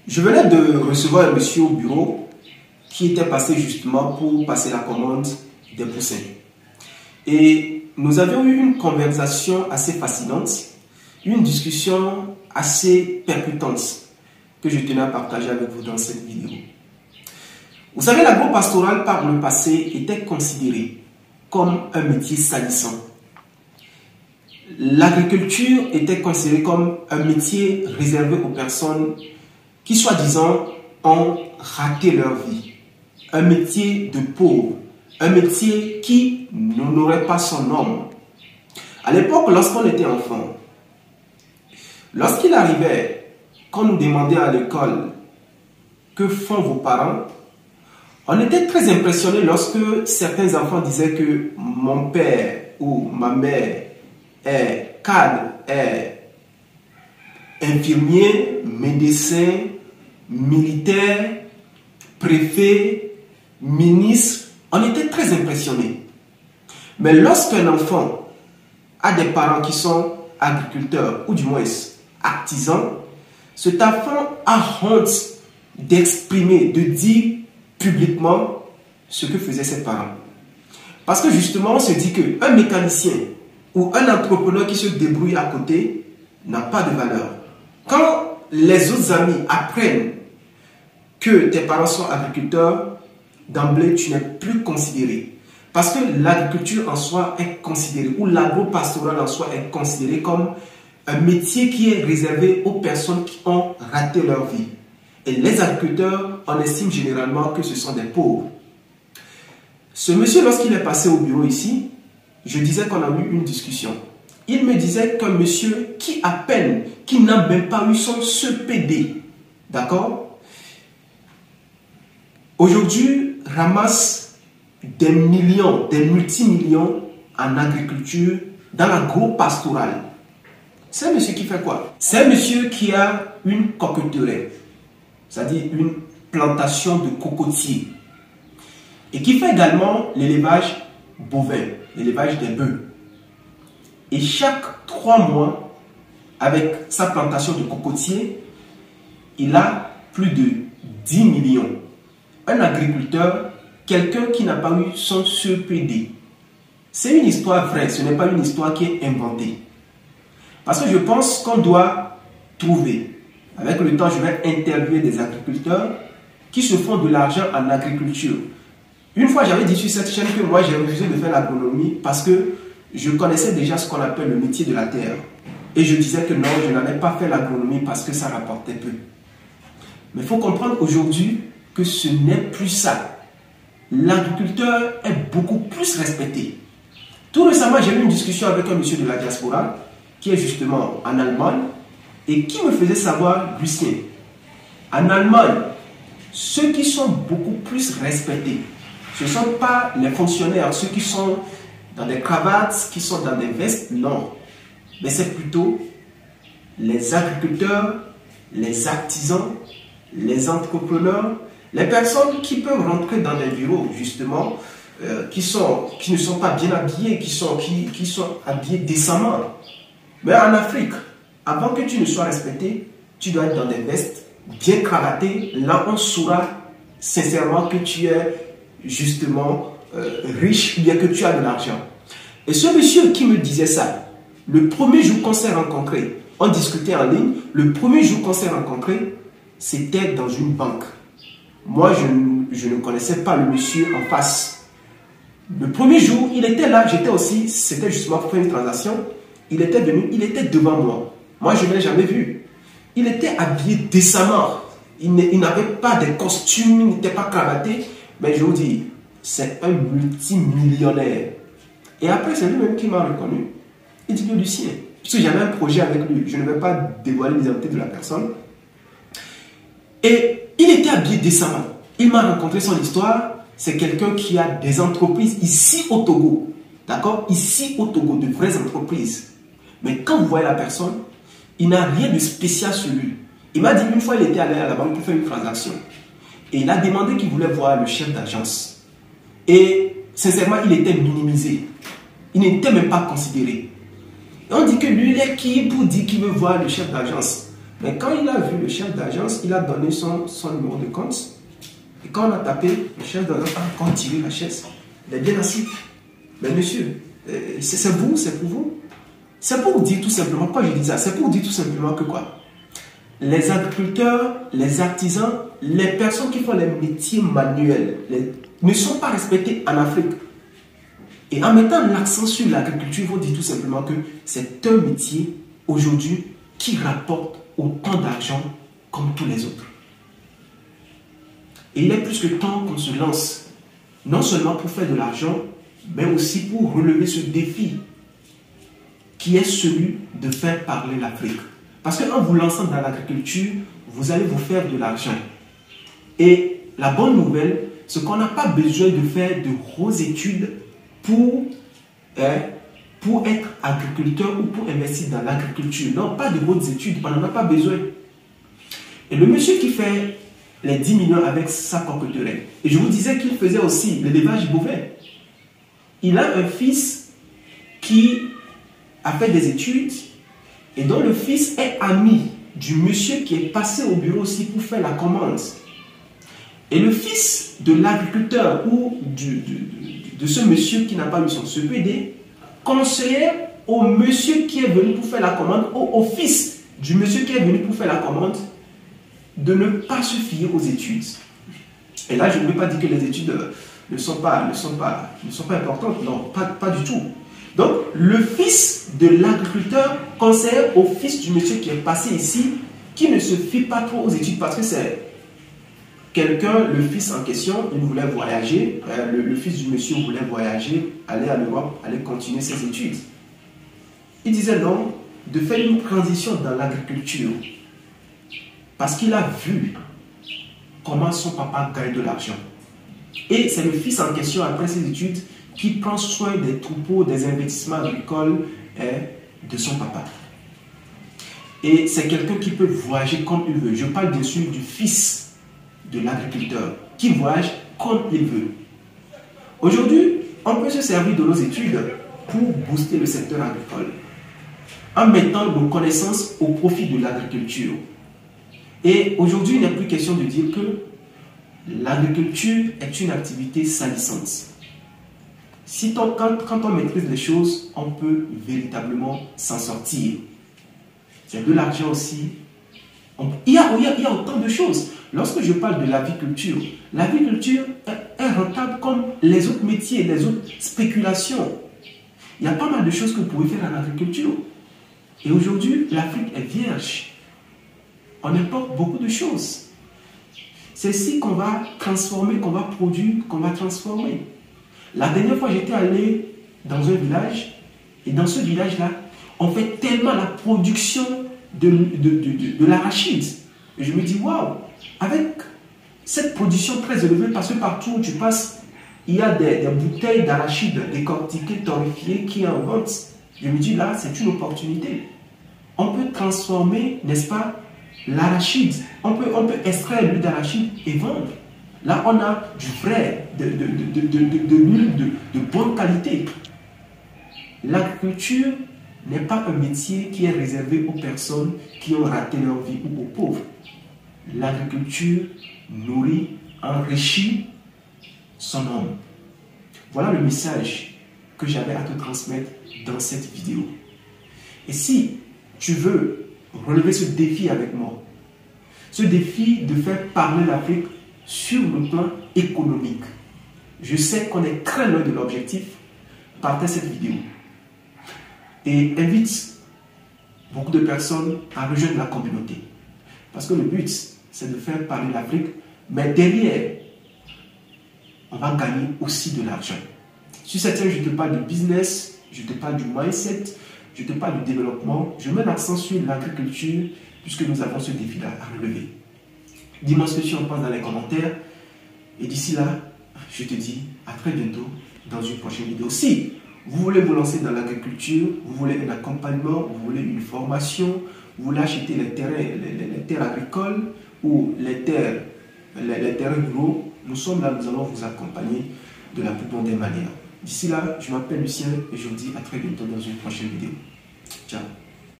Je venais de recevoir un monsieur au bureau qui était passé justement pour passer la commande des poussins. Et nous avions eu une conversation assez fascinante, une discussion assez percutante que je tenais à partager avec vous dans cette vidéo. Vous savez, l'agro-pastoral par le passé était considéré comme un métier salissant. L'agriculture était considérée comme un métier réservé aux personnes qui, soi-disant, ont raté leur vie. Un métier de pauvre, un métier qui n'honorait pas son nom. À l'époque, lorsqu'on était enfant, lorsqu'il arrivait, qu'on nous demandait à l'école que font vos parents, on était très impressionnés lorsque certains enfants disaient que mon père ou ma mère est cadre, est infirmier, médecin, militaire, préfet, ministre. On était très impressionnés. Mais lorsqu'un enfant a des parents qui sont agriculteurs ou du moins artisans, cet enfant a honte d'exprimer, de dire publiquement ce que faisaient ses parents. Parce que justement, on se dit qu'un mécanicien ou un entrepreneur qui se débrouille à côté n'a pas de valeur. Quand les autres amis apprennent que tes parents sont agriculteurs, d'emblée, tu n'es plus considéré. Parce que l'agriculture en soi est considérée, ou l'agro-pastoral en soi est considéré comme un métier qui est réservé aux personnes qui ont raté leur vie. Et les agriculteurs, on estime généralement que ce sont des pauvres. Ce monsieur, lorsqu'il est passé au bureau ici, je disais qu'on a eu une discussion. Il me disait qu'un monsieur qui n'a même pas eu son CPD, d'accord, aujourd'hui ramasse des millions, des multimillions en agriculture, dans l'agro-pastoral. C'est un monsieur qui fait quoi? C'est un monsieur qui a une cocoterie, c'est-à-dire une plantation de cocotiers, et qui fait également l'élevage bovin, l'élevage des bœufs. Et chaque 3 mois, avec sa plantation de cocotiers, il a plus de 10 millions. Un agriculteur, quelqu'un qui n'a pas eu son CPD. C'est une histoire vraie, ce n'est pas une histoire qui est inventée. Parce que je pense qu'on doit trouver, avec le temps je vais interviewer des agriculteurs qui se font de l'argent en agriculture. Une fois j'avais dit sur cette chaîne que moi j'ai refusé de faire l'agronomie parce que je connaissais déjà ce qu'on appelle le métier de la terre. Et je disais que non, je n'allais pas faire l'agronomie parce que ça rapportait peu. Mais il faut comprendre aujourd'hui que ce n'est plus ça. L'agriculteur est beaucoup plus respecté. Tout récemment, j'ai eu une discussion avec un monsieur de la diaspora qui est justement en Allemagne et qui me faisait savoir, Lucien, en Allemagne, ceux qui sont beaucoup plus respectés, ce ne sont pas les fonctionnaires, ceux qui sont dans des cravates, qui sont dans des vestes, non. Mais c'est plutôt les agriculteurs, les artisans, les entrepreneurs, les personnes qui peuvent rentrer dans des bureaux, justement, qui ne sont pas bien habillés, qui sont habillés décemment. Mais en Afrique, avant que tu ne sois respecté, tu dois être dans des vestes bien cravatées. Là, on saura sincèrement que tu es justement riche, bien que tu as de l'argent. Et ce monsieur qui me disait ça, le premier jour qu'on s'est rencontrés, on discutait en ligne, le premier jour qu'on s'est rencontrés, c'était dans une banque. Moi, je ne connaissais pas le monsieur en face. Le premier jour, il était là, j'étais aussi, c'était justement pour faire une transaction. Il était venu, il était devant moi. Moi, je ne l'ai jamais vu. Il était habillé décemment. Il n'avait pas de costume, il n'était pas cravaté. Mais je vous dis, c'est un multimillionnaire. Et après, c'est lui-même qui m'a reconnu. Il dit que Lucien, puisque j'avais un projet avec lui, je ne vais pas dévoiler l'identité de la personne. Et il était habillé décemment. Il m'a raconté son histoire. C'est quelqu'un qui a des entreprises ici au Togo. D'accord? Ici au Togo, de vraies entreprises. Mais quand vous voyez la personne, il n'a rien de spécial sur lui. Il m'a dit une fois, il était allé à la banque pour faire une transaction. Et il a demandé qu'il voulait voir le chef d'agence. Et sincèrement, il était minimisé. Il n'était même pas considéré. Et on dit que lui, il est qui pour dire qu'il veut voir le chef d'agence? Mais quand il a vu le chef d'agence, il a donné son numéro de compte. Et quand on a tapé, le chef d'agence a encore tiré la chaise. Il est bien assis. Mais monsieur, c'est vous, c'est pour vous. C'est pour vous dire tout simplement, pourquoi je dis ça? C'est pour vous dire tout simplement que quoi? Les agriculteurs, les artisans, les personnes qui font les métiers manuels ne sont pas respectés en Afrique. Et en mettant l'accent sur l'agriculture, il faut dire tout simplement que c'est un métier aujourd'hui qui rapporte autant d'argent comme tous les autres. Et il est plus que temps qu'on se lance, non seulement pour faire de l'argent, mais aussi pour relever ce défi qui est celui de faire parler l'Afrique. Parce qu'en vous lançant dans l'agriculture, vous allez vous faire de l'argent. Et la bonne nouvelle, c'est qu'on n'a pas besoin de faire de grosses études pour être agriculteur ou pour investir dans l'agriculture. Non, pas de grosses études, on n'en a pas besoin. Et le monsieur qui fait les 10 millions avec sa cocoterie, et je vous disais qu'il faisait aussi l'élevage bovin. Il a un fils qui a fait des études et dont le fils est ami du monsieur qui est passé au bureau aussi pour faire la commande. Et le fils de l'agriculteur ou de ce monsieur qui n'a pas eu son CPD conseillait au monsieur qui est venu pour faire la commande, au fils du monsieur qui est venu pour faire la commande, de ne pas se fier aux études. Et là, je ne veux pas dire que les études ne sont pas importantes. Non, pas du tout. Donc, le fils de l'agriculteur conseille au fils du monsieur qui est passé ici, qui ne se fie pas trop aux études, parce que c'est quelqu'un, le fils en question, il voulait voyager, le fils du monsieur voulait voyager, aller à l'Europe, aller continuer ses études. Il disait non, de faire une transition dans l'agriculture, parce qu'il a vu comment son papa gagne de l'argent. Et c'est le fils en question, après ses études, qui prend soin des troupeaux, des investissements agricoles de son papa. Et c'est quelqu'un qui peut voyager comme il veut. Je parle bien sûr du fils de l'agriculteur, qui voyage comme il veut. Aujourd'hui, on peut se servir de nos études pour booster le secteur agricole, en mettant nos connaissances au profit de l'agriculture. Et aujourd'hui, il n'est plus question de dire que l'agriculture est une activité salissante. Quand on maîtrise les choses, on peut véritablement s'en sortir. C'est de l'argent aussi. Il y a autant de choses. Lorsque je parle de l'aviculture est rentable comme les autres métiers, les autres spéculations. Il y a pas mal de choses que vous pouvez faire en agriculture. Et aujourd'hui, l'Afrique est vierge. On importe beaucoup de choses. C'est ici qu'on va transformer, qu'on va produire, qu'on va transformer. La dernière fois, j'étais allé dans un village, et dans ce village-là, on fait tellement la production de l'arachide. Et je me dis, waouh, avec cette production très élevée, parce que partout où tu passes, il y a des bouteilles d'arachide décortiquées, torréfiées, qui en vente. Je me dis, là, c'est une opportunité. On peut transformer, n'est-ce pas, l'arachide. On peut extraire l'huile d'arachide et vendre. Là, on a du vrai, de l'huile de bonne qualité. L'agriculture n'est pas un métier qui est réservé aux personnes qui ont raté leur vie ou aux pauvres. L'agriculture nourrit, enrichit son homme. Voilà le message que j'avais à te transmettre dans cette vidéo. Et si tu veux relever ce défi avec moi, ce défi de faire parler l'Afrique sur le plan économique, je sais qu'on est très loin de l'objectif, partage cette vidéo et invite beaucoup de personnes à rejoindre la communauté. Parce que le but, c'est de faire parler l'Afrique, mais derrière, on va gagner aussi de l'argent. Sur cette chaîne, je te parle de business, je te parle du mindset, je te parle du développement, je mets l'accent sur l'agriculture, puisque nous avons ce défi-là à relever. Dis-moi ce que tu en penses dans les commentaires. Et d'ici là, je te dis à très bientôt dans une prochaine vidéo. Si vous voulez vous lancer dans l'agriculture, vous voulez un accompagnement, vous voulez une formation, vous voulez acheter les terres agricoles ou les terres ruraux, nous sommes là, nous allons vous accompagner de la plus bonne des manières. D'ici là, je m'appelle Lucien et je vous dis à très bientôt dans une prochaine vidéo. Ciao.